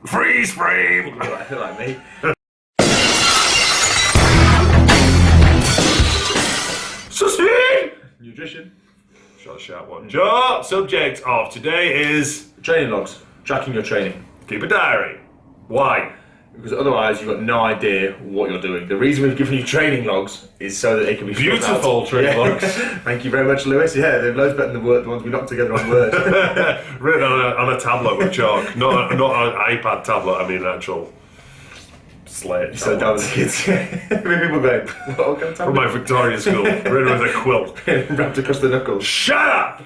Freeze frame! like me. Sustain! Nutrition. Shot sharp one. Joe, subject of today is Training logs. Tracking your training. keep a diary. Why? Because otherwise you've got no idea what you're doing. The reason we've given you training logs is so that they can be filled out. Beautiful training logs. Thank you very much, Lewis. Yeah, they're loads better than the ones we knocked together on Word. Written on a tablet with chalk. Not an iPad tablet, I mean actual slate. So that was the kids. People going, what kind of From my Victorian school. Written with a quilt. wrapped across the knuckles. Shut up!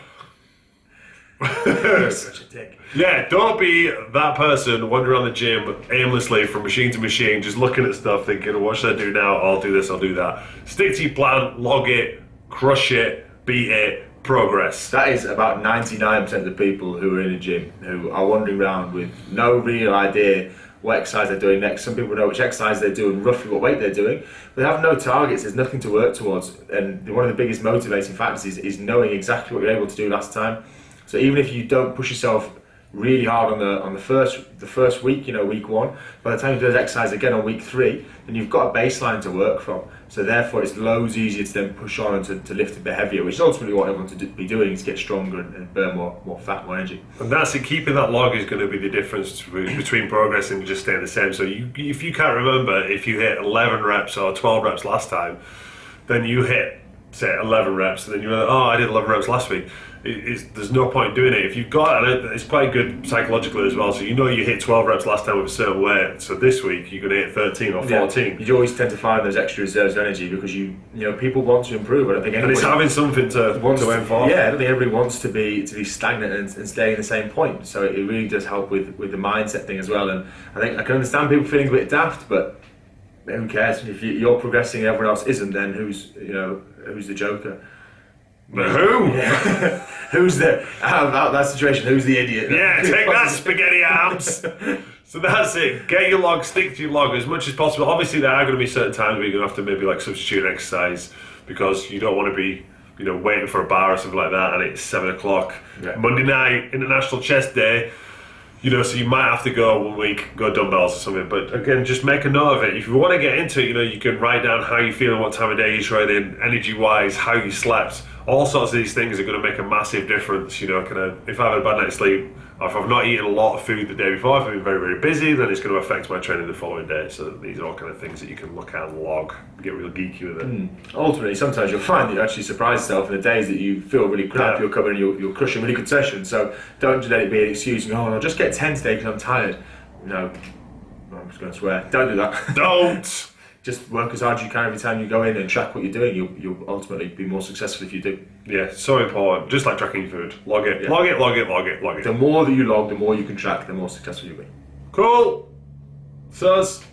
Such a dick. Yeah, don't be that person wandering around the gym aimlessly from machine to machine, just looking at stuff thinking, what should I do now? I'll do this, I'll do that. Stick to your plan, log it, crush it, beat it, progress. That is about 99% of the people who are in a gym who are wandering around with no real idea what exercise they're doing next. Some people know which exercise they're doing, roughly what weight they're doing. They have no targets, there's nothing to work towards. And one of the biggest motivating factors is knowing exactly what you're able to do last time. So even if you don't push yourself really hard on the first week, week one, by the time you do those exercise again on week 3, then you've got a baseline to work from. So therefore it's loads easier to then push on and to lift a bit heavier, which is ultimately what everyone to be doing, is get stronger and burn more fat, more energy. And that's it, keeping that log is going to be the difference between progressing and just staying the same. So if you can't remember if you hit 11 reps or 12 reps last time, then you hit, say, 11 reps, and then you're like, oh, I did 11 reps last week. There's no point doing it. If you've got it, it's quite good psychologically as well. So you hit 12 reps last time with a certain weight. So this week you're going to hit 13 or 14. You always tend to find those extra reserves of energy because people want to improve. I don't think and anybody it's having something to aim for. Yeah, I don't think everybody wants to be stagnant and stay in the same point. So it really does help with the mindset thing as well. And I think I can understand people feeling a bit daft, but who cares? If you're progressing and everyone else isn't, then who's the joker? But who? Yeah. Who's out of that situation, who's the idiot? Yeah, take that, spaghetti arms. So that's it. Get your log, stick to your log as much as possible. Obviously, there are going to be certain times where you're going to have to maybe substitute an exercise because you don't want to be waiting for a bar or something like that and it's 7 o'clock. Yeah. Monday night, International Chest Day. So you might have to go one week, go dumbbells or something. But again, just make a note of it. If you want to get into it, you can write down how you feel and what time of day you're training, energy-wise, how you slept. All sorts of these things are going to make a massive difference. If I've had a bad night's sleep, or if I've not eaten a lot of food the day before, if I've been very, very busy, then it's going to affect my training the following day. So these are all kind of things that you can look at and log, get real geeky with it. Ultimately, sometimes you'll find that you actually surprise yourself in the days that you feel really crap, you'll come in and you'll crush a really good session. So don't let it be an excuse, I'll just get 10 today because I'm tired. No, I'm just going to swear. Don't do that. Don't! Just work as hard as you can every time you go in and track what you're doing. You'll ultimately be more successful if you do. Yeah, so important. Just like tracking your food. Log it, log it, log it, log it, log it. The more that you log, the more you can track, the more successful you'll be. Cool. Sus.